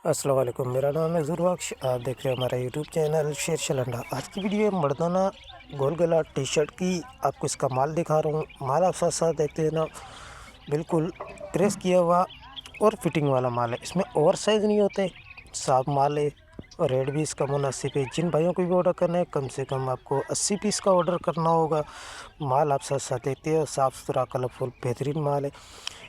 अस्सलाम वालेकुम। मेरा नाम है ज़ुर्बख्श। आप देख रहे हैं हमारा यूट्यूब चैनल शेर शलंडा। आज की वीडियो में मर्दाना गोल गला टी शर्ट की आपको इसका माल दिखा रहा हूँ। माल आप साथ साथ देखते हैं ना, बिल्कुल प्रेस किया हुआ और फिटिंग वाला माल है। इसमें ओवर साइज़ नहीं होते, साफ माल है और रेट भी इसका मुनासिब है। जिन भाइयों को भी ऑर्डर करना है, कम से कम आपको 80 पीस का ऑर्डर करना होगा। माल आप साथ साथ देखते हैं, साफ़ सुथरा कलरफुल बेहतरीन माल है।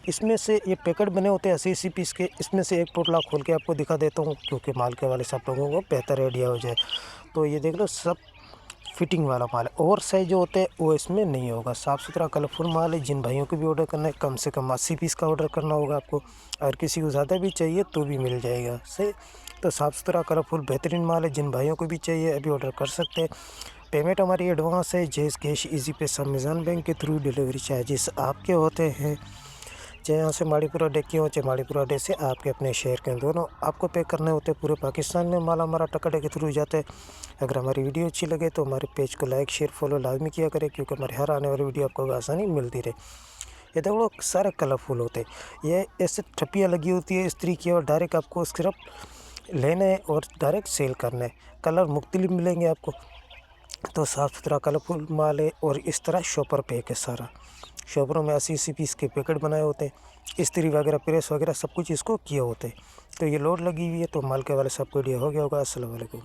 इसमें से ये पैकेट बने होते हैं 80-80 पीस के। इसमें से एक टोटला खोल के आपको दिखा देता हूँ, क्योंकि माल के वाले सब लोगों को बेहतर आइडिया हो जाए। तो ये देख लो, सब फिटिंग वाला माल है। ओवर साइज जो होते हैं वो इसमें नहीं होगा। साफ़ सुथरा कलरफुल माल है। जिन भाइयों को भी ऑर्डर करना है, कम से कम 80 पीस का ऑर्डर करना होगा आपको। अगर किसी को ज़्यादा भी चाहिए तो भी मिल जाएगा से। तो साफ़ सुथरा कलरफुल बेहतरीन माल है। जिन भाइयों को भी चाहिए अभी ऑर्डर कर सकते हैं। पेमेंट हमारी एडवांस है, जैस कैश, इजी पैसा, अमेज़न बैंक के थ्रू। डिलीवरी चार्जेस आपके होते हैं, चाहे यहाँ से माड़ीपुरा डे की हो, चाहे माड़ीपुरा डे से आपके अपने शहर के दोनों आपको पे करने होते हैं। पूरे पाकिस्तान में माल हमारा टकाडे के थ्रू जाता है। अगर हमारी वीडियो अच्छी लगे तो हमारे पेज को लाइक शेयर फॉलो लाजमी किया करें, क्योंकि हमारे हर आने वाली वीडियो आपको आसानी मिलती रहे। ये देखो सारे कलरफुल होते हैं। ये ऐसे ठप्पियाँ लगी होती है इस्त्री की, और डायरेक्ट आपको सिर्फ लेना है और डायरेक्ट सेल करना है। कलर मुख्तलिफ मिलेंगे आपको। तो साफ़ सुथरा कलरफुल माल है। और इस तरह शॉपर पैक है सारा। शॉपरों में 80-80 पीस के पैकेट बनाए होते हैं। इस्त्री वगैरह, प्रेस वगैरह सब कुछ इसको किए होते हैं। तो ये लोड लगी हुई है, तो माल के वाले सबको आइडिया हो गया होगा। अस्सलाम वालेकुम।